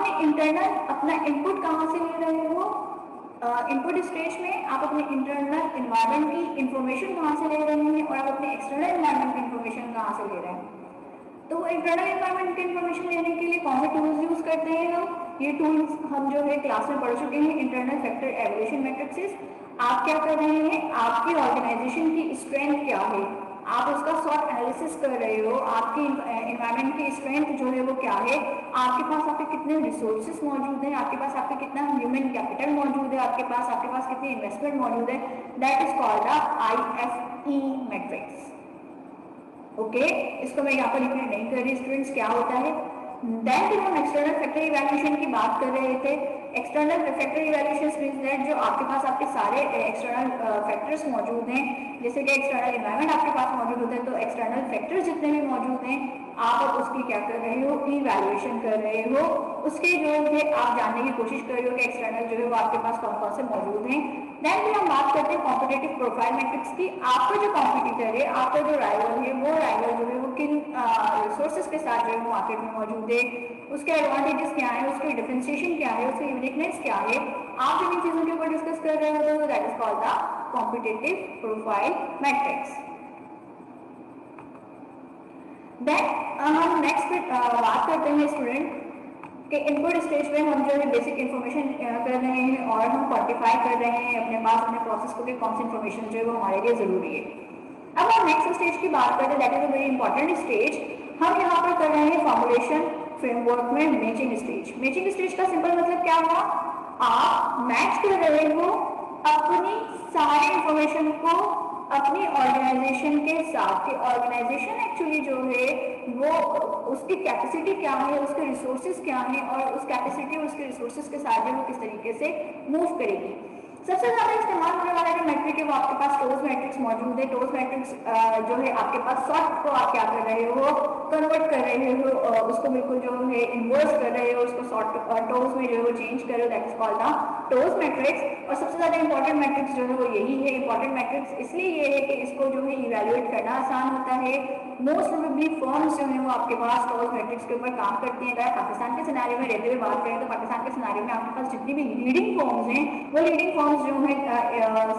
अपने इंटरनल अपना इनपुट कहाँ से ले रहे हो? इनपुट स्टेज में आप अपने इंटरनल इन्वायरमेंट की इंफॉर्मेशन कहाँ से ले रहे हैं और आप अपने एक्सटर्नल इन्वायरमेंट की इंफॉर्मेशन कहाँ से ले रहे हैं? तो वो इंटरनल इन्वायरमेंट की इंफॉर्मेशन लेने के लिए कौन से टूल्स यूज करते हैं हम? ये टूल्स हम जो है क्लास में पढ़ चुके हैं, इंटरनल फैक्टर एवल्यूशन मैट्रिक्स। आप क्या कर रहे हैं, आपकी ऑर्गेनाइजेशन की स्ट्रेंथ क्या है, आप उसका शॉर्ट एनालिसिस कर रहे हो, आपकी इन्वायरमेंट की स्ट्रेंथ जो है वो क्या है, आपके पास आपके कितने रिसोर्सेज मौजूद हैं, आपके पास आपके कितना ह्यूमन कैपिटल मौजूद है, आपके पास कितनी इन्वेस्टमेंट मौजूद है। That is called the IFE matrix. Okay, इसको मैं यहाँ पर रिपीट नहीं कर रही स्टूडेंट्स, क्या होता है। देन जब हम एक्सटर्नल फैक्टर इवैल्यूएशन की बात कर रहे थे, external factor evaluation means that जो आपके पास आपके सारे एक्सटर्नल फैक्टर्स मौजूद हैं, जैसे कि एक्सटर्नल एनवायरनमेंट आपके पास मौजूद होता है, तो एक्सटर्नल फैक्टर्स जितने भी मौजूद हैं आप अब उसकी क्या कर रहे हो, इवैल्यूएशन कर रहे हो, उसके जो है आप जानने की कोशिश कर रहे हो कि एक्सटर्नल जो है वो आपके पास कौन कौन से मौजूद हैं। देन फिर हम बात करते हैं कॉम्पिटिटिव प्रोफाइल मैट्रिक्स की। आपका जो कॉम्पिटिटर है, आपका जो राइवल है, वो राइवल जो है वो किन रिसोर्सेज के साथ जो है मार्केट में मौजूद है, उसके एडवांटेजेस क्या है, उसकी डिफरेंशिएशन क्या है, उसकी यूनिकनेस क्या है, आप जब इन चीजों के ऊपर डिस्कस कर रहे हो तो that is called the competitive profile matrix. Then हम नेक्स्ट पे बात करते हैं स्टूडेंट कि इनपुट स्टेज में हम जो है बेसिक इन्फॉर्मेशन कर रहे हैं और हम क्वांटिफाई कर रहे हैं अपने पास अपने प्रोसेस को कि कौन सी इन्फॉर्मेशन जो है वो हमारे लिए जरूरी है। अब हम नेक्स्ट स्टेज की बात करते हैं, that is a very important stage. हम यहाँ पर कर रहे हैं फॉर्मुलेशन फ्रेमवर्क में मैचिंग स्टेज। मैचिंग स्टेज का सिंपल मतलब क्या हुआ, आप मैच कर रहे हो अपनी सारी इंफॉर्मेशन को अपनी ऑर्गेनाइजेशन के साथ। कि ऑर्गेनाइजेशन एक्चुअली जो है वो उसकी कैपेसिटी क्या है, उसके रिसोर्सेज क्या है और उस कैपेसिटी और उसके रिसोर्सेज के साथ वो किस तरीके से मूव करेगी। सबसे ज्यादा इस्तेमाल होने वाला जो मैट्रिक है वो आपके पास टोज मैट्रिक्स मौजूद है। टोज मैट्रिक्स जो है आपके पास शॉर्ट को आप क्या कर रहे हो, कन्वर्ट कर रहे हो, उसको बिल्कुल जो है इन्वर्स कर रहे हो, उसको शॉर्ट टोज में जो है वो चेंज कर रहे हो, that is called the TOWS matrix. और सबसे ज्यादा इंपॉर्टेंट मैट्रिक्स जो है वो यही है। इंपॉर्टेंट मैट्रिक्स इसलिए ये है कि इसको जो है इवैल्यूएट करना आसान होता है। मोस्ट प्रोबेबली फर्म्स जो है वो आपके पास टोज मैट्रिक्स के ऊपर काम करती हैं। अगर पाकिस्तान के सिनेरियो में रहते हुए बात करें तो पाकिस्तान के सिनेरियो में आपके पास जितनी भी लीडिंग फर्म्स हैं वो लीडिंग फर्म्स जो है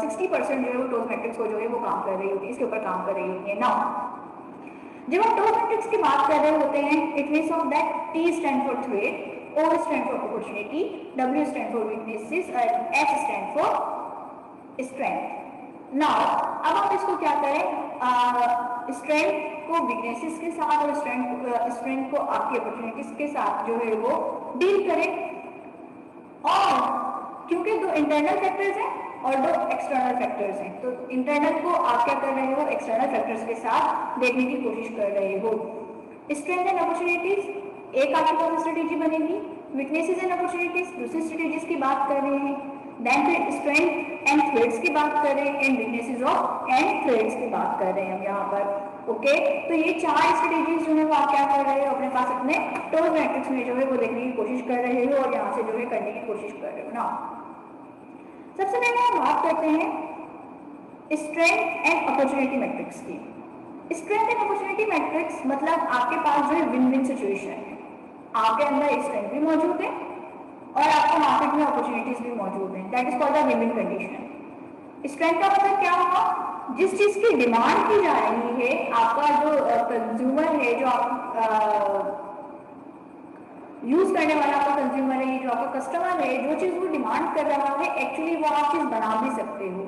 60% जो है वो टोज मैट्रिक्स को जो है वो काम कर रही होती है, इसके ऊपर काम कर रही होती है। नाउ जब हम टोज मैट्रिक्स की बात कर रहे होते हैं, it means of that T stand for thread, O stand for opportunity, W stand for weaknesses और S stand for strength. Now अब हम इसको क्या करें, स्ट्रेंथ को वीकनेसेस के साथ और स्ट्रेंथ को आपकी अपॉर्चुनिटीज के साथ जो है वो डील करें। और क्योंकि दो इंटरनल फैक्टर्स हैं और दो एक्सटर्नल फैक्टर्स हैं, तो इंटरनल को आप क्या कर रहे हो, एक्सटर्नल फैक्टर्स के साथ देखने की कोशिश कर रहे हो। स्ट्रेंथ एंड अपॉर्चुनिटीज एक आपके पास स्ट्रेटेजी बनेगी, वीकनेसेस एंड अपॉर्चुनिटीज दूसरी स्ट्रेटेजीज की बात कर रहे हैं। देन फिर स्ट्रेंथ एंड थ्रेड्स की बात कर रहे हैं and weaknesses of and threads की बात कर रहे हैं हम यहाँ पर। ओके, तो ये चार स्ट्रेटेजीज जो है वो आप क्या कर रहे हो, अपने पास अपने टोज मैट्रिक्स में जो है वो देखने की कोशिश कर रहे हो और यहाँ से जो है करने की कोशिश कर रहे हो ना। सबसे पहले हम बात करते हैं स्ट्रेंथ एंड अपॉर्चुनिटी मैट्रिक्स की। स्ट्रेंथ एंड अपॉर्चुनिटी मैट्रिक्स मतलब आपके पास जो है विन विन सिचुएशन है, आपके अंदर स्ट्रेंथ भी मौजूद है और आपको मार्केट में अपॉर्चुनिटीज भी मौजूद हैं, that is called the win win condition. Strength का मतलब क्या होगा, जिस चीज की डिमांड की जा रही है, आपका जो कंज्यूमर है, जो आप यूज करने वाला आपका कंज्यूमर है, जो आपका कस्टमर है, जो चीज वो डिमांड कर रहा है एक्चुअली वो आप चीज बना भी सकते हो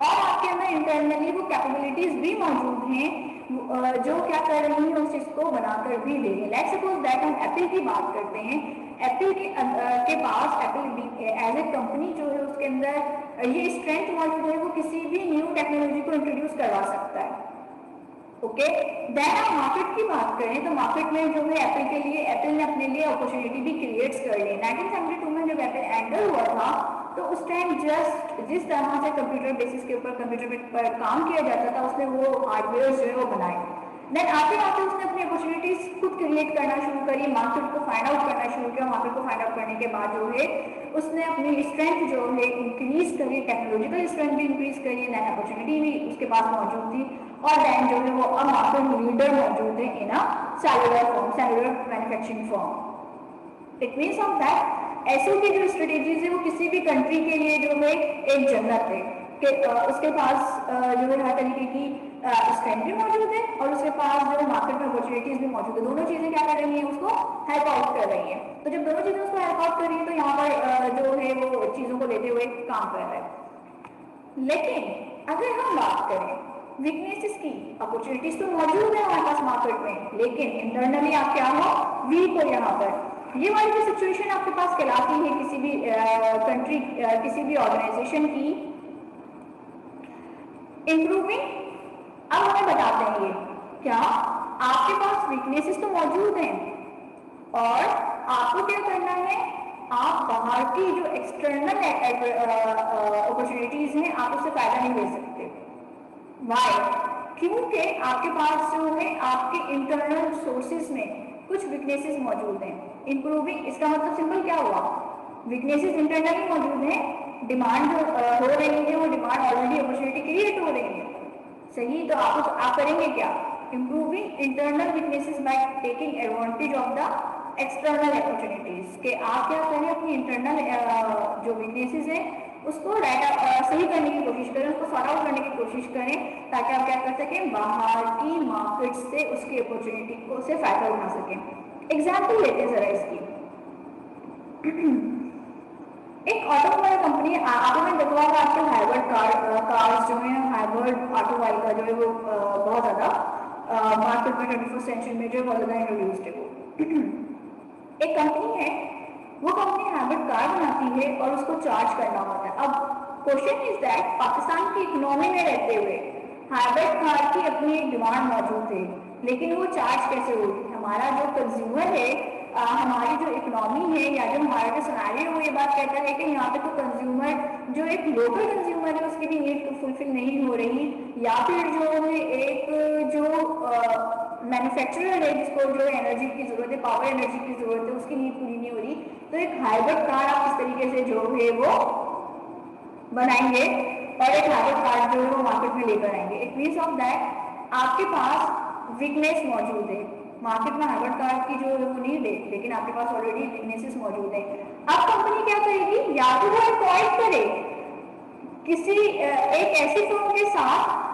और आपके अंदर इंटरनली वो कैपेबिलिटीज भी मौजूद हैं जो क्या कर रही है उस चीज को बनाकर भी दे रही है। लेट्स सपोज दैट हम एप्पल की बात करते हैं, एप्पल के पास एप्पल एज ए कंपनी जो है उसके अंदर ये स्ट्रेंथ मौजूद है, वो किसी भी न्यू टेक्नोलॉजी को इंट्रोड्यूस करवा सकता है। ओके, देन आप मार्केट की बात करें तो मार्केट में जो है एप्पल ने अपने लिए अपॉर्चुनिटी भी क्रिएट कर ली। 1972 में जब एप्पल एंटर हुआ था तो उस टाइम जस्ट जिस तरह से कंप्यूटर बेसिस के ऊपर कंप्यूटर पर काम किया जाता था उसने वो हार्डवेयर जो है वो बनाए। देन आते आते उसने अपनी अपॉर्चुनिटीज खुद क्रिएट करना शुरू करी, मार्केट को फाइंड आउट करना शुरू किया। मार्केट को फाइंड आउट करने के बाद जो है उसने अपनी स्ट्रेंथ जो है इंक्रीज करी, टेक्नोलॉजिकल स्ट्रेंथ भी इंक्रीज करी, देन अपॉर्चुनिटी भी उसके पास मौजूद थी और देन जो है वो अब मार्केट लीडर मौजूद है in a cellular form, cellular manufacturing form. It means of that SO की जो स्ट्रेटेजीज है वो किसी भी कंट्री के लिए जो है एक जन्नत है कि उसके पास जो है हर तरीके की स्ट्रेंथ भी मौजूद है और उसके पास जो है मार्केट में अपॉर्चुनिटीज भी मौजूद है। दोनों चीजें क्या कर रही हैं, उसको हेल्प आउट कर रही हैं। तो जब दोनों चीजें उसको हेल्प आउट कर रही है तो यहाँ पर जो है वो चीजों को लेते हुए काम कर रहा है। लेकिन अगर हम बात करें वीकनेसेस की, अपॉर्चुनिटीज तो मौजूद है हमारे पास मार्केट में, लेकिन इंटरनली आप क्या हो, वीक हो। यहाँ पर ये वाली जो सिचुएशन आपके पास कहलाती है किसी भी कंट्री किसी भी ऑर्गेनाइजेशन की इम्प्रूविंग। अब हमें बताते हैं ये क्या, आपके पास वीकनेसेस तो मौजूद हैं और आपको क्या करना है, आप बाहर की जो एक्सटर्नल अपॉर्चुनिटीज हैं आप उससे फायदा नहीं ले सकते। वाई? क्योंकि आपके पास जो है आपके इंटरनल सोर्सेज में कुछ वीकनेसेस मौजूद हैं। इंप्रूविंग इसका मतलब सिंपल क्या हुआ, वीकनेसेस इंटरनली मौजूद हैं, डिमांड जो हो रही है वो डिमांड ऑलरेडी अपॉर्चुनिटी क्रिएट हो रही है, सही। तो आप करेंगे क्या, improving internal weaknesses by taking advantage of the external opportunities, के आप क्या करें अपनी इंटरनल जो वीकनेसेस है उसको सही करने की कोशिश करें, उसको सॉर्ट आउट करने की कोशिश करें, ताकि आप क्या कर सकें, बाहर की मार्केट से उसकी अपॉर्चुनिटी को से फायदा उठा सकें। एग्जाम्पल लेते हैं जरा इसकी। एक ऑटोमोबाइल कंपनी, आपने देखा होगा आजकल हाइब्रिड कार्स जो है, हाइब्रिड ऑटोमोबाइल का जो है वो बहुत ज्यादा मार्केट में 21st सेंचुरी में जो बहुत ज्यादा इंट्रोड्यूस्ड है वो। एक कंपनी है, वो कंपनी हाइब्रिड कार बनाती है और उसको चार्ज करना होता है। अब क्वेश्चन इज दैट पाकिस्तान की इकोनॉमी में रहते हुए हाइब्रिड कार की अपनी डिमांड मौजूद है, लेकिन वो चार्ज कैसे होगी। हमारा जो कंज्यूमर है, हमारी जो इकोनॉमी है या जो हमारा जो सिनेरियो है, ये बात कहता है कि यहाँ पे तो कंज्यूमर जो एक लोकल कंज्यूमर है उसकी भी नीड फुलफिल नहीं हो रही, या फिर जो है एक जो मैन्युफैक्चरर है जिसको जो एनर्जी की जरूरत है, पावर एनर्जी की जरूरत है, उसकी नीड पूरी नहीं हो रही। तो एक हाइब्रिड कार आप इस तरीके से जो है वो बनाएंगे और एक हाइब्रिड कार जो है वो मार्केट में लेकर आएंगे। इट मीन्स ऑफ दैट आपके पास वीकनेस मौजूद है, मार्केट में हाइब्रिड कार की जो है वो नीड है, लेकिन आपके पास ऑलरेडी वीकनेसेस मौजूद है। अब कंपनी क्या करेगी, या तो वो एक्वायर करे किसी एक ऐसी फर्म के साथ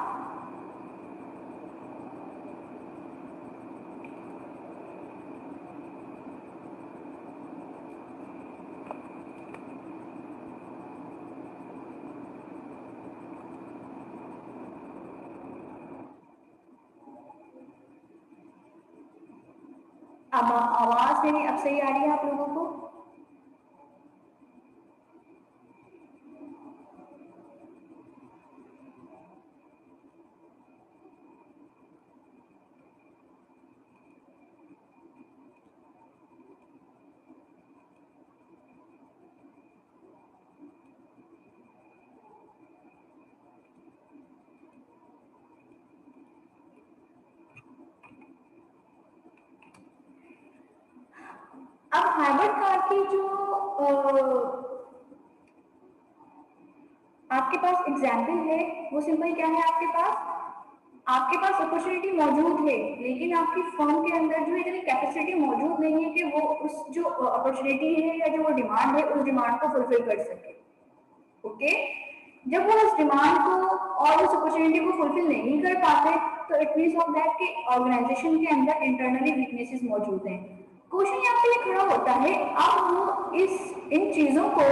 अब आवाज मेरी अब सही आ रही है आप लोगों को? अब हाइब्रिड कार की जो आपके पास एग्जाम्पल है वो सिंपल क्या है, आपके पास अपॉर्चुनिटी मौजूद है, लेकिन आपकी फर्म के अंदर जो इतनी कैपेसिटी मौजूद नहीं है कि वो उस जो अपॉर्चुनिटी है या जो वो डिमांड है उस डिमांड को फुलफिल कर सके। ओके, जब वो उस डिमांड को और उस अपॉर्चुनिटी को फुलफिल नहीं कर पाते तो इट मीन्स ऑफ दैट कि ऑर्गेनाइजेशन के अंदर इंटरनली वीकनेसेस मौजूद हैं। क्वेश्चन यहाँ पे ये खड़ा होता है, अब वो इन चीजों को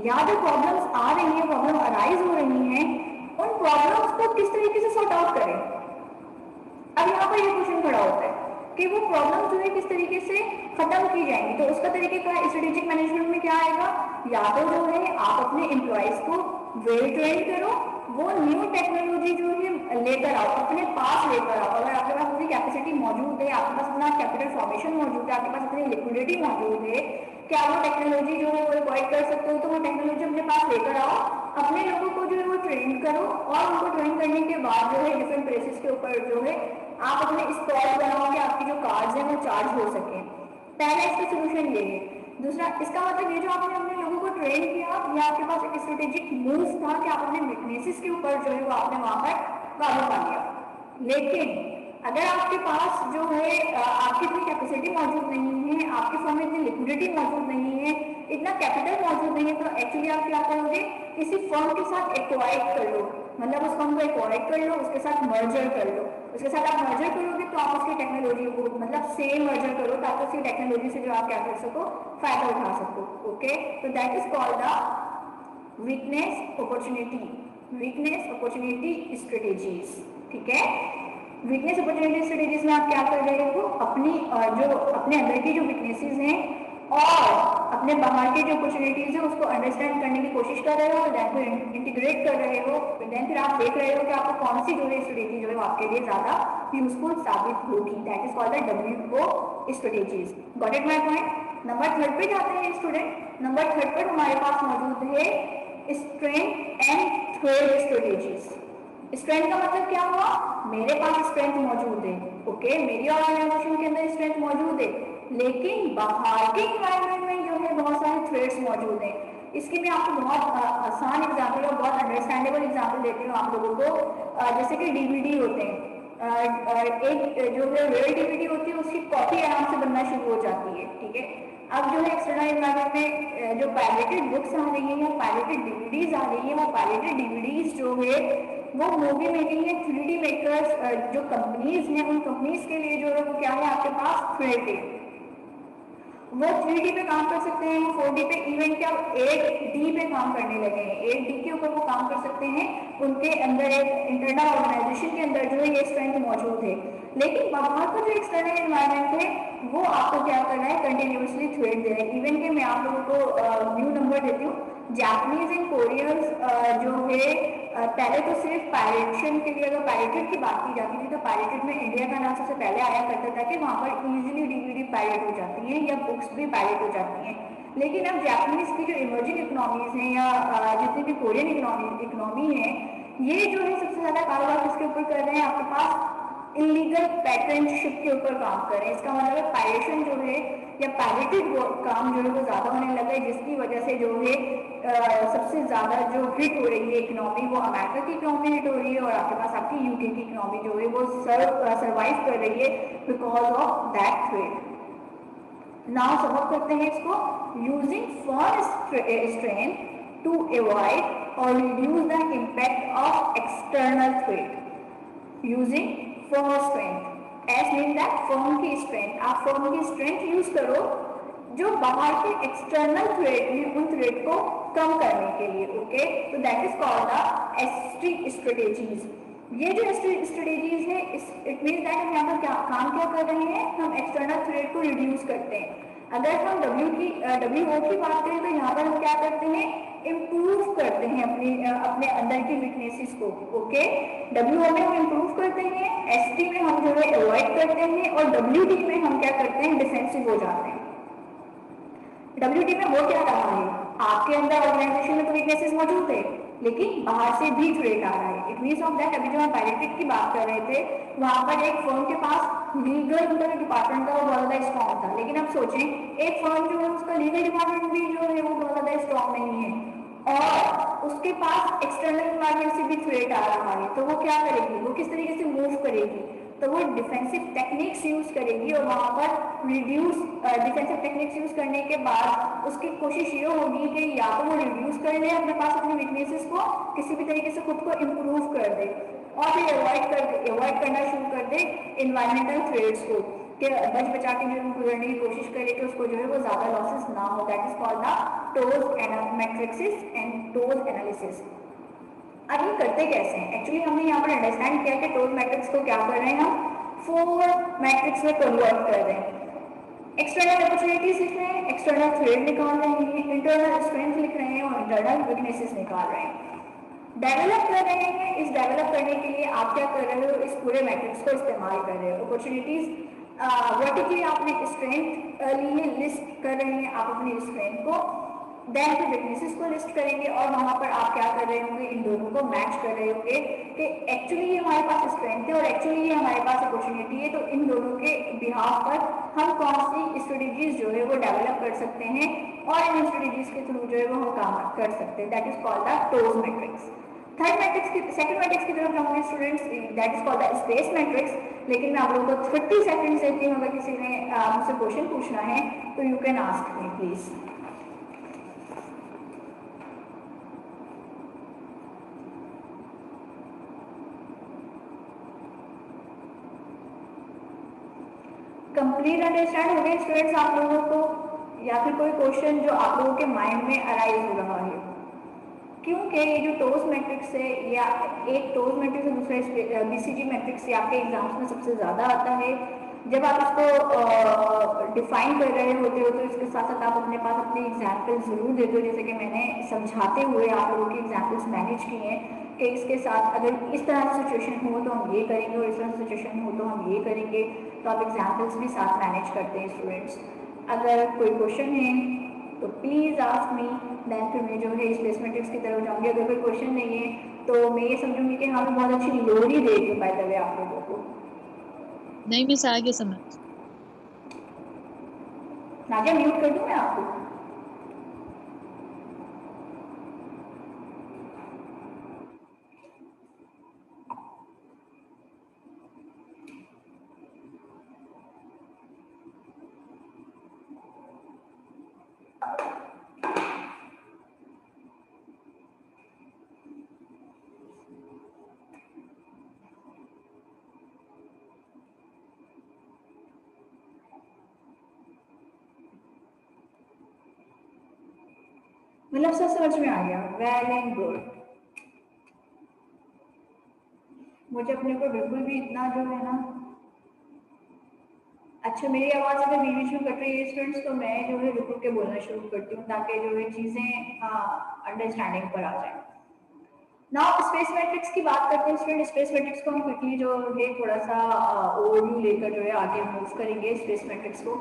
या जो प्रॉब्लम्स आ रही है, प्रॉब्लम अराइज हो रही हैं, उन प्रॉब्लम्स को किस तरीके से सॉर्ट आउट करें। अब यहाँ पर ये क्वेश्चन खड़ा होता है कि वो प्रॉब्लम जो है किस तरीके से खत्म की जाएंगी। तो उसका तरीके का स्ट्रेटेजिक मैनेजमेंट में क्या आएगा, या तो जो है आप अपने एम्प्लॉयज को वेल ट्रेन करो, वो न्यू टेक्नोलॉजी जो है लेकर आओ, अपने पास लेकर आओ। अगर आपके पास पूरी कैपेसिटी मौजूद है, आपके पास अपना कैपिटल फॉर्मेशन मौजूद है, आपके पास अपनी लिक्विडिटी मौजूद है, क्या वो टेक्नोलॉजी जो है वो एक्वायर कर सकते हो, तो वो टेक्नोलॉजी अपने पास लेकर आओ, अपने लोगों को जो है वो ट्रेन करो, और उनको ट्रेन करने के बाद जो है डिफरेंट प्लेसेस के ऊपर जो है आप अपने स्पॉट बनाओ कि आपकी जो कार्ड्स हैं वो चार्ज हो सके। पहला इसका सोल्यूशन ये है। दूसरा, इसका मतलब ये जो आपने अपने लोगों को ट्रेन किया, ये आपके पास एक स्ट्रेटेजिक मूव था कि आप अपने वीकनेसेस के ऊपर जो है वो आपने वहां पर काबू पा लिया। लेकिन अगर आपके पास जो है आपकी इतनी कैपेसिटी मौजूद नहीं है, आपकी फर्म में इतनी लिक्विडिटी मौजूद नहीं है, इतना कैपिटल मौजूद नहीं है, तो एक्चुअली आप क्या करोगे, किसी फर्म के साथ एक्वाइर कर लो, मतलब उस फर्म को एक्वाइर कर लो, उसके साथ मर्जर कर लो, उसके साथ आप मर्जर करोगे तो आप उसकी टेक्नोलॉजी को मतलब सेम मर्जर करो ताकि उसकी टेक्नोलॉजी से जो आप क्या कर सको, फायदा उठा सको। ओके, तो that is called the weakness opportunity, weakness opportunity strategies. ठीक है, वीकनेस अपॉर्चुनिटी स्ट्रेटेजीज में आप क्या कर रहे हो, अपनी जो अपने अंदर की जो वीकनेसेस हैं और अपने बाहर की जो अपॉर्चुनिटीज है उसको अंडरस्टैंड करने की कोशिश कर रहे हो, देन फिर इंटीग्रेट कर रहे हो, देन फिर आप देख रहे हो कि आपको कौन सी जो है स्ट्रेटेजी जो है आपके लिए ज्यादा यूजफुल साबित होगी। That is called the WO strategies. Got it my point. Number 3 पे जाते हैं स्टूडेंट। नंबर 3 पर हमारे पास मौजूद है strength and thread strategies. Strength का मतलब क्या हुआ, मेरे पास स्ट्रेंथ मौजूद है, ओके, मेरी ऑर्गेनाइजेशन के अंदर स्ट्रेंथ मौजूद है, लेकिन बाहर के एनवायरनमेंट में जो है बहुत सारे थ्रेड्स मौजूद हैं। इसकी मैं आपको बहुत आसान एग्जांपल और बहुत अंडरस्टैंडेबल एग्जांपल देती हूँ आप लोगों को। जैसे कि डीवीडी होते हैं, एक जो है रेयर डीवीडी होती है उसकी कॉपी आराम से बनना शुरू हो जाती है। ठीक है, अब जो है एक्सटर्नल एनवायरनमेंट में जो पायरेटेड बुक्स आ रही है या पायरेटेड डीवीडीज आ रही है, वो पायरेटेड डीवीडीज जो है वो मूवी मेकिंग है, 3D मेकर्स जो कंपनीज हैं उन कंपनीज के लिए जो है वो क्या है, आपके पास थ्रेड है, वो 3D पे काम कर सकते हैं, वो 4D पे, इवन क्या 8D पे काम करने लगे हैं, 8D के ऊपर वो काम कर सकते हैं। उनके अंदर एक इंटरनल ऑर्गेनाइजेशन के अंदर जो है ये स्ट्रेंथ मौजूद है, लेकिन बाहर का जो एक्सटर्नल एनवायरनमेंट है वो आपको क्या कर रहा है, कंटिन्यूसली थ्रेड दे रहा है। इवन के मैं आप लोगों को न्यू नंबर देती हूँ, जापानीज एंड कोरियंस जो है पहले तो सिर्फ पायरेशन के लिए, अगर पायरेटेड की बात की जाती थी तो पायरेटेड में इंडिया का नाम सबसे पहले आया करता था कि वहाँ पर इजीली डीवीडी पायरेट हो जाती हैं या बुक्स भी पायरेट हो जाती हैं। लेकिन अब जापानीज की जो इमर्जिंग इकोनॉमीज हैं या जितनी भी कोरियन इकोनॉमी है, ये जो है सबसे ज्यादा कारोबार किसके ऊपर कर रहे हैं, आपके पास इलीगल पैटर्नशिप के ऊपर काम कर रहे हैं। इसका मतलब है पायरेशन जो है या पायरेटेड काम जो है वो ज्यादा होने लगा है, जिसकी वजह से जो है सबसे ज्यादा जो हिट हो रही है इकोनॉमी वो अमेरिका की इकोनॉमी हिट हो रही है, और आपके पास आपकी यूके की इकोनॉमी जो है वो सर्वाइव कर रही है because of that threat. Now सबक करते हैं इसको, using firm strength to avoid और reduce the impact of external threat. Using firm strength as mean that firm की स्ट्रेंथ, आप फर्म की स्ट्रेंथ यूज करो जो बाहर के एक्सटर्नल थ्रेड में उन थ्रेड को कम करने के लिए। ओके, तो that is called the ST strategies. ये जो स्ट्रेटेजीज है, इट मीन दैट हम यहाँ पर काम क्या कर रहे हैं, हम एक्सटर्नल थ्रेड को रिड्यूस करते हैं। अगर हम WO की बात करें तो यहाँ पर हम क्या करते हैं, इम्प्रूव करते हैं अपने अंदर की वीकनेसेस को। ओके, WO में हम इम्प्रूव करते हैं, ST में हम जो है अवॉइड करते हैं, और WD में हम क्या करते हैं, डिफेंसिव हो जाते हैं। WD में हो क्या रहा है, आपके अंदर ऑर्गेनाइजेशन में तो वीकनेसेस मौजूद है, लेकिन बाहर से भी थ्रेट आ रहा है। इट मीन्स ऑफ दैट अभी जो हम पायरेटेड की बात कर रहे थे, वहां पर एक फर्म के पास लीगल उनका डिपार्टमेंट था वो बहुत ज्यादा स्ट्रॉन्ग था, लेकिन अब सोचें एक फर्म जो है उसका लीगल डिपार्टमेंट भी जो है वो बहुत ज्यादा स्ट्रॉन्ग नहीं है और उसके पास एक्सटर्नल एनवायरनमेंट से भी थ्रेट आ रहा है, तो वो क्या करेगी, वो किस तरीके से मूव करेगी, तो वो डिफेंसिव टेक्निक्स यूज करेगी, और वहां पर रिड्यूस डिफेंसिव टेक्निक्स यूज करने के बाद उसकी कोशिश ये होगी कि या तो वो रिड्यूस कर ले अपने पास अपनी वीकनेसेस को, किसी भी तरीके से खुद को इम्प्रूव कर दे, और फिर अवॉइड करना शुरू कर दे एनवायरमेंटल थ्रेट्स को, कि बच बचा के जो गुजरने की कोशिश करे कि उसको जो है वो ज्यादा लॉसेस ना हो। That is called the TOWS matrix and toes analysis. अब ये करते कैसे हैं, एक्चुअली हमने यहाँ पर अंडरस्टैंड किया कि टोज मैट्रिक्स को क्या कर रहे हैं, हम 4 मैट्रिक्स में कन्वर्ट कर रहे हैं। एक्सटर्नल अपॉर्चुनिटीज लिख रहे हैं, एक्सटर्नल थ्रेड निकाल रहे हैं, इंटरनल स्ट्रेंथ लिख रहे हैं और इंटरनल वीकनेसेस निकाल रहे हैं। डेवलप कर रहे हैं, इस डेवलप करने के लिए आप क्या कर रहे हो, इस पूरे मैट्रिक्स को इस्तेमाल कर रहे हो। अपॉर्चुनिटीज वर्टिकली आपने स्ट्रेंथ ली है, लिस्ट कर रहे हैं आप अपनी स्ट्रेंथ को, देन फिर वीकनेसेस को लिस्ट करेंगे और वहां पर आप क्या कर रहे होंगे, इन दोनों को मैच कर रहे होंगे कि एक्चुअली ये हमारे पास स्ट्रेंथ है और एक्चुअली ये हमारे पास अपॉर्चुनिटी है, तो इन दोनों के बिहाफ पर हम कौन सी स्ट्रेटेजीज जो है वो डेवलप कर सकते हैं और इन स्ट्रेटेजीज के थ्रू जो है वो हम काम कर सकते हैं। That is called the TOWS matrix. Third matrix की सेकंड मैट्रिक्स की तरफ जाऊंगे students, that is called the space matrix. लेकिन मैं आप लोगों को 30 सेकंड्स देती हूँ, अगर किसी ने मुझसे क्वेश्चन पूछना है तो you can ask me please. Complete understand हो गया स्टूडेंट्स आप लोगों को, या फिर कोई क्वेश्चन जो आप लोगों के माइंड में अराइज हो रहा है? क्योंकि ये जो टोस मैट्रिक्स है, या एक टोस मैट्रिक्स और दूसरा बीसीजी मैट्रिक्स, ये आपके एग्जाम्स में सबसे ज़्यादा आता है। जब आप इसको डिफाइन कर रहे होते हो तो इसके साथ साथ आप अपने पास अपने एग्जाम्पल ज़रूर देते हो, जैसे कि मैंने समझाते हुए आप लोगों के एग्जाम्पल्स मैनेज किए हैं कि इसके साथ अगर इस तरह की सिचुएशन हो तो हम ये करेंगे और इस तरह की सिचुएशन हो तो हम ये करेंगे, तो आप एग्जाम्पल्स भी साथ मैनेज करते हैं स्टूडेंट्स। अगर कोई क्वेश्चन है तो प्लीज़ आस्क मी, देन फिर मैं जो है स्पेस मैट्रिक्स की तरफ जाऊंगी। अगर कोई क्वेश्चन नहीं है तो मैं ये समझूंगी कि हाँ मैं बहुत अच्छी लोरी दे रही हूँ बाय द वे आप लोगों को। नहीं मिस आगे समझ। नाजिया म्यूट कर दूं मैं आपको? मतलब सब समझ में आ गया, वेल एंड गुड। मुझे अपने को बिल्कुल भी इतना जो है ना, अच्छा मेरी आवाज़ अगर बीच बीच में कट रही है स्टूडेंट्स तो मैं जो है रुक रुक के बोलना शुरू करती हूँ ताकि जो है चीज़ें अंडरस्टैंडिंग पर आ जाए। नाउ स्पेस मैट्रिक्स की बात करते हैं स्टूडेंट। स्पेस मैट्रिक्स को हम क्विकली जो है थोड़ा सा ओवरव्यू लेकर जो है आगे मूव करेंगे स्पेस मैट्रिक्स को।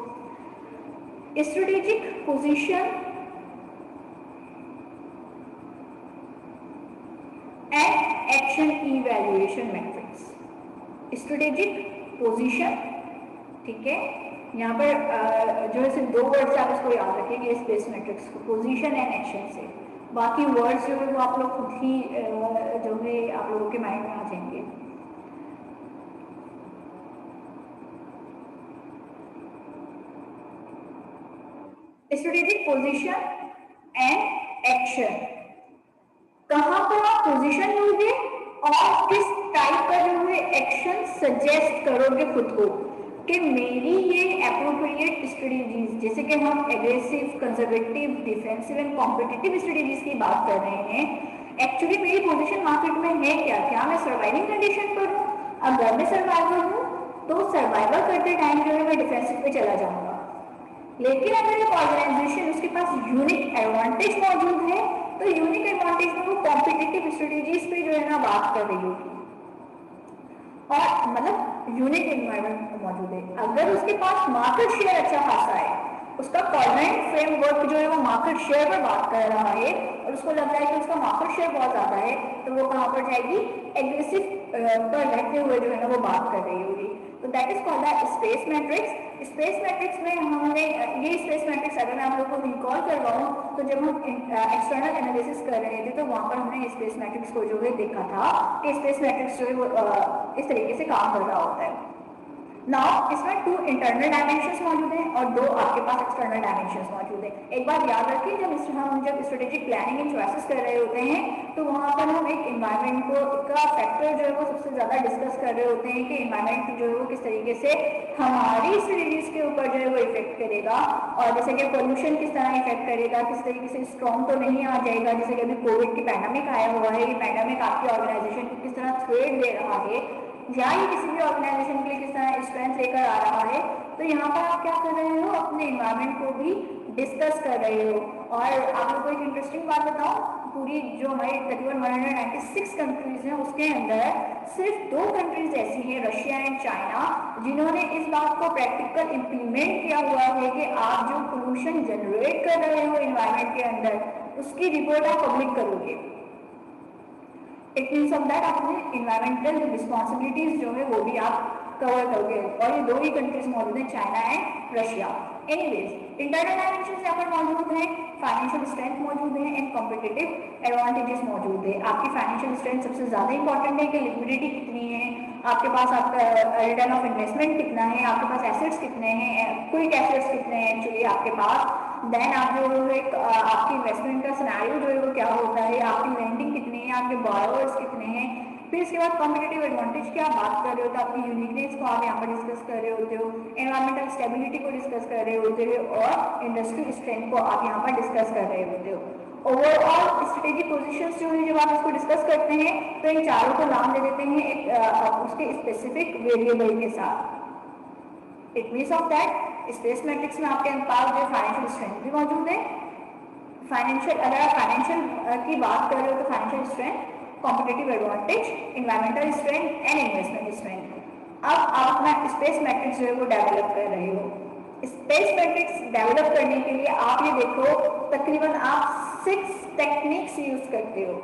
Strategic position and action evaluation matrix. Strategic position, ठीक है, यहाँ पर जो है सिर्फ दो वर्ड्स आप इसको याद रखेंगे स्पेस मैट्रिक्स को, पोजीशन एंड एक्शन से। बाकी वर्ड्स जो है वो आप लोग खुद ही जो है आप लोगों के माइंड में आ जाएंगे। स्ट्रेटेजिक पोजीशन एंड एक्शन, कहाँ पर आप पोजीशन लोगे और किस टाइप का जो है एक्शन सजेस्ट करोगे खुद को कि मेरी ये एप्रोप्रिएट स्ट्रेटेजीज, जैसे कि हम aggressive, conservative, defensive and competitive strategies की बात कर रहे हैं, एक्चुअली मेरी पोजीशन मार्केट में है क्या? क्या मैं सर्वाइविंग कंडीशन पर हूँ? अगर मैं सर्वाइवर हूँ तो सर्वाइवर करते टाइम जो है मैं डिफेंसिव पे चला जाऊंगा। लेकिन अगर एक ऑर्गेनाइजेशन उसके पास यूनिक एडवांटेज मौजूद है तो यूनिक एडवांटेज में वो कॉम्पिटिटिव स्ट्रेटेजीज पे जो है ना बात कर रही होगी, और मतलब यूनिक एनवायरनमेंट मौजूद है। अगर उसके पास मार्केट शेयर अच्छा खासा है, उसका कॉर्पोरेट फ्रेमवर्क जो है वो मार्केट शेयर पर बात कर रहा है और उसको लग रहा है कि उसका मार्केट शेयर बहुत ज़्यादा है, तो वो कहाँ पर जाएगी? एग्रेसिव पर रहते हुए जो है ना वो बात कर रही होगी। तो that is called the space matrix. Space matrix में हमने ये स्पेस मैट्रिक्स अगर मैं आप लोगों को रिकॉल करवाऊँ तो जब हम एक्सटर्नल एनालिसिस कर रहे थे तो वहाँ पर हमने स्पेस मैट्रिक्स को जो है देखा था कि स्पेस मैट्रिक्स जो है वो इस तरीके से काम कर रहा होता है। नाउ इसमें 2 इंटरनल डायमेंशंस मौजूद हैं और 2 आपके पास एक्सटर्नल डायमेंशंस मौजूद हैं। एक बात याद रखिए, जब स्ट्रेटेजिक प्लानिंग एंड चॉइसेस कर रहे होते हैं तो वहाँ पर हम एक इन्वायरमेंट को का फैक्टर जो है वो सबसे ज़्यादा डिस्कस कर रहे होते हैं कि इन्वायरमेंट जो है वो किस तरीके से हमारी स्ट्रेटेजीज के ऊपर जो है वो इफेक्ट करेगा, और जैसे कि पोल्यूशन किस तरह इफेक्ट करेगा, किस तरीके से स्ट्रॉन्ग तो नहीं आ जाएगा, जैसे कि अभी कोविड की पैंडेमिक आया हुआ है, ये पैंडेमिक आपकी ऑर्गेनाइजेशन को किस तरह थ्रेट दे रहा है या ये किसी भी ऑर्गेनाइजेशन के लिए किस तरह स्ट्रेंथ लेकर आ रहा है। तो यहाँ पर आप क्या कर रहे हो? अपने इन्वायरमेंट को भी डिस्कस कर रहे हो। और आप लोगों को एक इंटरेस्टिंग बात बताओ, पूरी जो हमारी तकरीबन 196 कंट्रीज हैं उसके अंदर सिर्फ 2 कंट्रीज ऐसी हैं, रशिया एंड चाइना, जिन्होंने इस बात को प्रैक्टिकल इम्प्लीमेंट किया हुआ है कि आप जो पोल्यूशन जनरेट कर रहे हो इन्वायरमेंट के अंदर उसकी रिपोर्ट आप पब्लिक करोगे। इट मीन्स ऑफ दैट अपने इन्वायरमेंटल रिस्पॉन्सिबिलिटीज जो है वो भी आप कवर करोगे। और ये 2 ही कंट्रीज मौजूद हैं, China and Russia. Anyways, internal dimension यहाँ पर मौजूद है, फाइनेंशियल स्ट्रेंथ मौजूद है एंड कॉम्पिटिटिव एडवांटेजेस मौजूद है। आपकी फाइनेंशियल स्ट्रेंथ सबसे ज्यादा इंपॉर्टेंट है कि लिक्विडिटी कितनी है आपके पास, आपका रिटर्न ऑफ इन्वेस्टमेंट कितना है, आपके पास एसेट्स कितने हैं, क्विक एसेट्स कितने हैं एक्चुअली आपके पास, देन आप जो है आपकी इन्वेस्टमेंट का सिनेरियो जो है वो क्या होता है, आपकी लेंडिंग कितनी है, आपके बॉरोवर्स कितने हैं, फिर इसके बाद कॉम्पिटिटिव एडवांटेज की आप बात कर रहे हो तो आपकी यूनिकनेस को आप यहाँ पर डिस्कस कर रहे होते हो, एनवायरमेंटल स्टेबिलिटी को डिस्कस कर रहे होते हो और इंडस्ट्री स्ट्रेंथ को आप यहाँ पर डिस्कस कर रहे होते हो। ओवरऑल स्ट्रेटेजिक पोजीशंस जो है जब आप इसको डिस्कस करते हैं तो इन चारों को नाम दे देते हैं एक उसके स्पेसिफिक वेरिएबल के साथ। It means of that space matrix में आपके पास जो फाइनेंशियल स्ट्रेंथ भी मौजूद है, फाइनेंशियल, अगर आप फाइनेंशियल की बात कर रहे हो तो financial strength, competitive advantage, environmental strength and investment strength. अब आप अपना स्पेस मैट्रिक्स जो है वो डेवलप कर रहे हो। स्पेस मैट्रिक्स डेवलप करने के लिए आप ये देखो तकरीबन आप 6 टेक्निक्स यूज करते हो।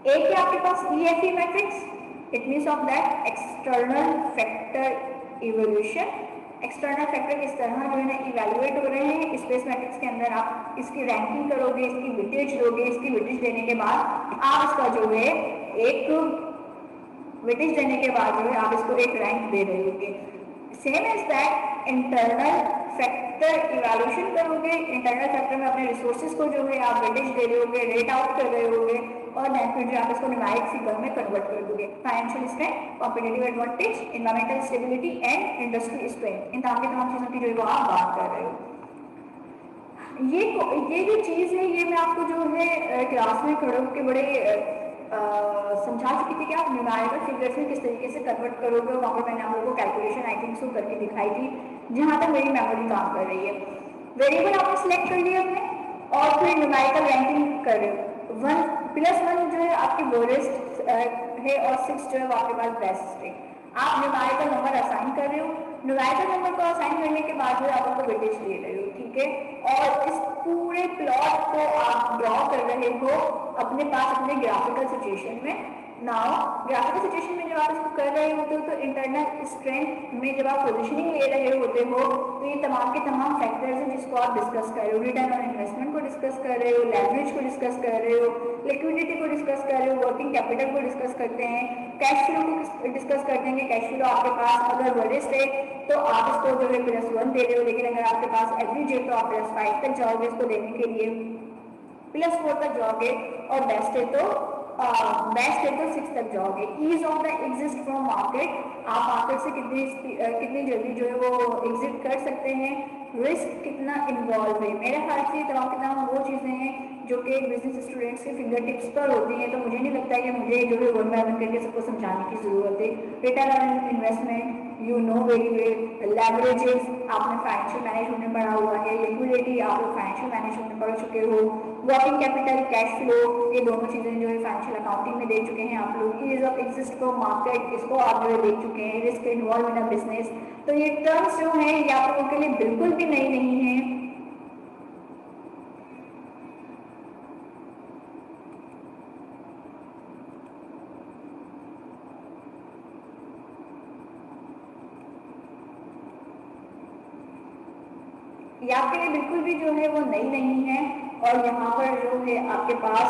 एक है आपके पास EFE matrix, it means of that external factor evolution. External factor किस तरह जो है ना इवेल्युएट हो रहे हैं स्पेस मैट्रिक्स के अंदर, आप इसकी रैंकिंग करोगे, इसकी वेटेज दोगे, इसकी वेटेज देने के बाद आप इसका जो है एक वेटेज देने के बाद जो है आप इसको एक रैंक दे रहे होगे। Same as that internal factor evaluation करोगे, इंटरनल फैक्टर में अपने रिसोर्सेज को जो है आप वेटेज दे रहे होगे, रेट आउट कर रहे होगे और देन फिर जो आप इसको न्यूमेरिक फिगर में कन्वर्ट कर दोगे। Financial strength, competitive advantage, environmental stability and industry strength, इन तमाम चीजों की जो आप बात कर रहे हो। ये जो चीज है ये मैं आपको जो है क्लास में खड़े होकर बड़े समझा चुकी थी कि आप न्यूमेरिकल फिगर्स में किस तरीके से कन्वर्ट करोगे। वहाँ पर मैंने आप लोगों को कैलकुलेशन आई थिंक सो करके दिखाई थी जहाँ तक मेरी मेमोरी काम कर रही है। वेरिएबल आपने सिलेक्ट कर लिया अपने और फिर न्यूमेरिकल रैंकिंग कर रहे हो। 1+1 जो है आपकी लोएस्ट है और 6 जो है वो आपके पास बेस्ट है। आप न्यूमेरिकल नंबर असाइन कर रहे हो, न्यूमेरिकल नंबर को असाइन करने के बाद जो है आप उनको वेटेज दे रहे हो, ठीक है। और इस पूरे प्लॉट को आप ड्रॉ कर रहे हो अपने पास अपने ग्राफिकल सिचुएशन में। नाउ ग्राफिकल सिचुएशन में जब आप इसको कर रहे होते हो तो इंटरनल स्ट्रेंथ में जब आप पोजीशनिंग ले रहे होते हो तो ये तमाम के तमाम फैक्टर्स हैं जिसको आप डिस्कस कर रहे हो। रिटर्न ऑन इन्वेस्टमेंट को डिस्कस कर रहे हो, लेवरेज को डिस्कस कर रहे हो, लिक्विडिटी को डिस्कस कर रहे हो, वर्किंग कैपिटल को डिस्कस करते हैं, कैश फ्लो को डिस्कस करते हैं कि कैश फ्लो आपके पास अगर वर्स्ट है तो आप इसको जो है +1 दे रहे हो, लेकिन अगर आपके पास एवरेज है तो आप +5 तक जाओगे इसको देने के लिए, +4 तक जाओगे और बेस्ट है तो 6 तक जाओगे। Ease of the exist from market, आप मार्केट से कितनी जल्दी जो है वो एग्जिट कर सकते हैं, रिस्क कितना इन्वॉल्व है। मेरे ख्याल से तमाम वो चीज़ें हैं जो कि बिजनेस स्टूडेंट्स के फिंगर टिप्स पर होती हैं, तो मुझे नहीं लगता है कि मुझे जो है वन बाय वन करके सबको समझाने की ज़रूरत है। Return on investment you know very well, leverages आपने फाइनेंशियल मैनेजमेंट में पढ़ा हुआ है, लिक्विडिटी आप लोग फाइनेंशियल मैनेजमेंट में पढ़ चुके हो, वर्किंग कैपिटल, कैश फ्लो, ये दोनों चीज़ें जो है फाइनेंशियल अकाउंटिंग में देख चुके हैं आप लोग। Ease of exist from market, इसको आप जो है देख चुके हैं, risk involved in a business. तो ये टर्म्स जो हैं ये आप लोगों के लिए बिल्कुल भी नई नहीं है। ये आपके लिए बिल्कुल भी जो है वो नई नहीं है और यहाँ पर जो है आपके पास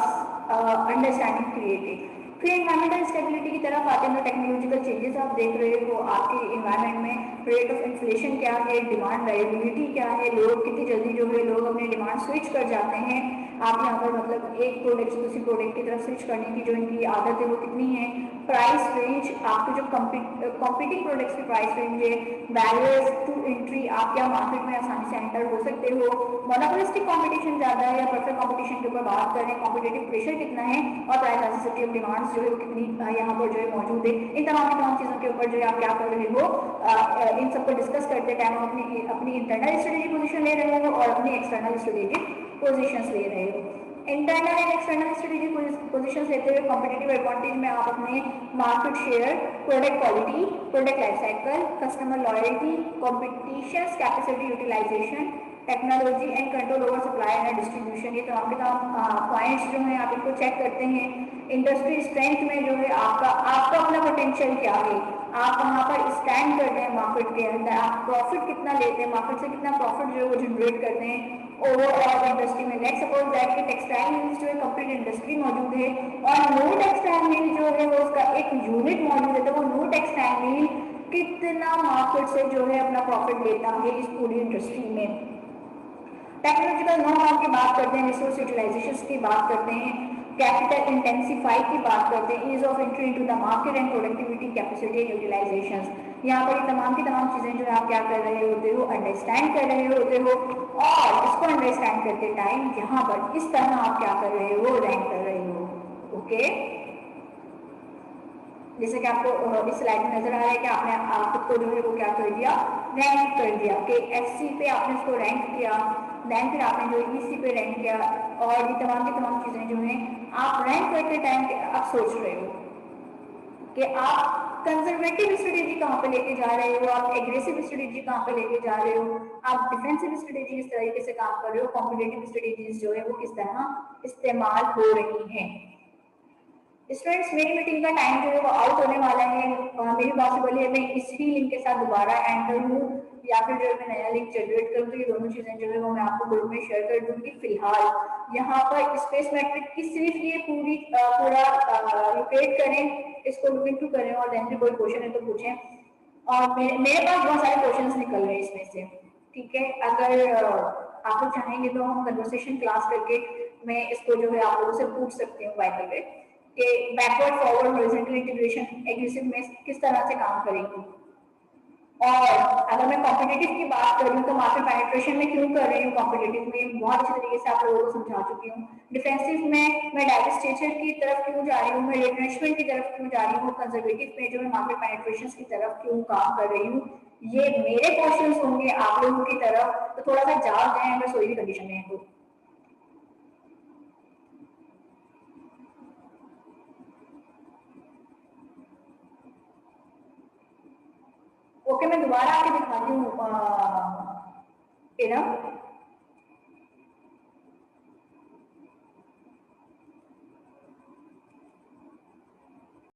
अंडरस्टैंडिंग क्रिएट है। फिर एनवायरमेंटल स्टेबिलिटी की तरफ आते हैं तो टेक्नोलॉजिकल चेंजेस आप देख रहे हो आपके इन्वायरमेंट में, रेट ऑफ इन्फ्लेशन क्या है, डिमांड वेरिएबिलिटी क्या है, लोग कितनी जल्दी जो है लोग अपने डिमांड स्विच कर जाते हैं। आप यहाँ पर मतलब एक प्रोडक्ट से दूसरी प्रोडक्ट की तरफ स्विच करने की जो इनकी आदत है वो कितनी है, प्राइस रेंज, आपके जो कॉम्पिटिंग प्रोडक्ट्स की प्राइस रेंज है, बैरियर्स टू एंट्री, आप क्या मार्केट में आसानी से एंटर हो सकते हो, मोनोपोलिस्टिक कंपटीशन ज़्यादा है या परफेक्ट कंपटीशन के ऊपर बात करें, कॉम्पिटिटिव प्रेशर कितना है और प्राइस इलास्टिसिटी ऑफ डिमांड्स जो है वो कितनी यहाँ पर जो है मौजूद है। इन तमाम चीज़ों के ऊपर जो है आप क्या कर रहे हो, इन सबको डिस्कस करते टाइम अपनी इंटरनल स्ट्रेटेजिक पोजीशन ले रहे हो और अपनी एक्सटर्नल स्ट्रेटेजिक पोजीशंस ले रहे हो। Internal and external strategic positions लेते हुए कॉम्पिटिटिव एडवांटेज में आप अपने market share, product quality, product life cycle, customer loyalty, competition capacity utilization, technology and control over supply and distribution, ये तमाम पॉइंट्स जो हैं आप इनको चेक करते हैं। इंडस्ट्री स्ट्रेंथ में जो है आपका अपना पोटेंशियल क्या है, आप वहाँ पर स्टैंड करते हैं मार्केट के अंदर, आप प्रॉफिट कितना लेते हैं, मार्केट से कितना प्रॉफिट जो है वो जनरेट करते हैं ओवरऑल इंडस्ट्री में। लेट्स सपोज दैट कि टेक्सटाइल मिल्स जो है कंप्लीट इंडस्ट्री मौजूद है और नो टेक्सटाइल मिल जो है वो उसका एक यूनिट मौजूद है, तो वो नो टेक्सटाइल मिल कितना मार्केट से जो है अपना प्रॉफिट लेता है इस पूरी इंडस्ट्री में। टेक्नोलॉजिकल नो हाउ की बात करते हैं, रिसोर्स यूटिलाइजेशन की बात करते हैं, कैपिटल इंटेंसिफाई की बात करते हैं, ease of entry into the market and productivity capacity utilization. यहाँ पर ये तमाम की तमाम चीजें जो आप क्या कर रहे होते हो, अंडरस्टैंड कर रहे होते हो और इसको अंडरस्टैंड करते टाइम यहाँ पर इस तरह आप क्या कर रहे हो, रैंक कर रहे हो। ओके, जैसे कि आपको इस स्लाइड में नजर आ रहा है कि आपने खुद को जो है वो क्या कर दिया, रैंक कर दिया कि एफसी पे आपने उसको रैंक किया, देन फिर आपने जो ईसी पे रैंक किया और ये तमाम की तमाम चीजें जो हैं आप रैंक करते टाइम आप सोच रहे हो कि आप कंजर्वेटिव स्ट्रेटेजी कहाँ पे लेके जा रहे हो, आप एग्रेसिव स्ट्रेटेजी कहाँ पे लेके जा रहे हो, आप डिफेंसिव स्ट्रेटेजी किस तरीके से काम कर रहे हो, कॉम्पिटेटिव स्ट्रेटेजीज जो है वो किस तरह इस्तेमाल हो रही हैं। स्टूडेंट्स मेरी मीटिंग का टाइम जो है वो आउट होने वाला है, मेरी पॉसिबल है मैं इसी लिंक के साथ दोबारा एंटर हूँ या फिर जो है मैं नया लिंक जनरेट करूँ, तो ये दोनों चीजें जो है वो मैं आपको ग्रुप में शेयर कर दूंगी। फिलहाल यहाँ पर स्पेस मैट्रिक की सिर्फ ये पूरा लोकेट करें, इसको लुक इनटू करें और देन भी कोई क्वेश्चन है तो पूछें। और मेरे पास बहुत सारे क्वेश्चन निकल रहे हैं इसमें से, ठीक है। अगर आप लोग चाहेंगे तो हम कन्वर्सेशन क्लास करके मैं इसको जो है आप लोगों से पूछ सकती हूँ बाय द वे कि backward forward horizontal integration aggressive में किस तरह से काम करेंगे। और अगर मैं कॉम्पिटिटिव की बात करूँ तो मार्केट पेनिट्रेशन में क्यों कर रही हूँ, कॉम्पिटिटिव में बहुत अच्छे तरीके से आप लोगों को समझा चुकी हूँ। डिफेंसिव में मैं डाइवर्सिफिकेशन की तरफ क्यों जा रही हूँ, मैं रिट्रेंचमेंट की तरफ क्यों जा रही हूँ, कंजर्वेटिव में जो है मार्केट पेनिट्रेशन की तरफ क्यों काम कर रही हूँ। ये मेरे क्वेश्चंस होंगे आप लोगों की तरफ, तो थोड़ा सा जाग जाए अगर सोई की कंडीशन में है तो। ओके, मैं दोबारा आके दिखाती हूँ ना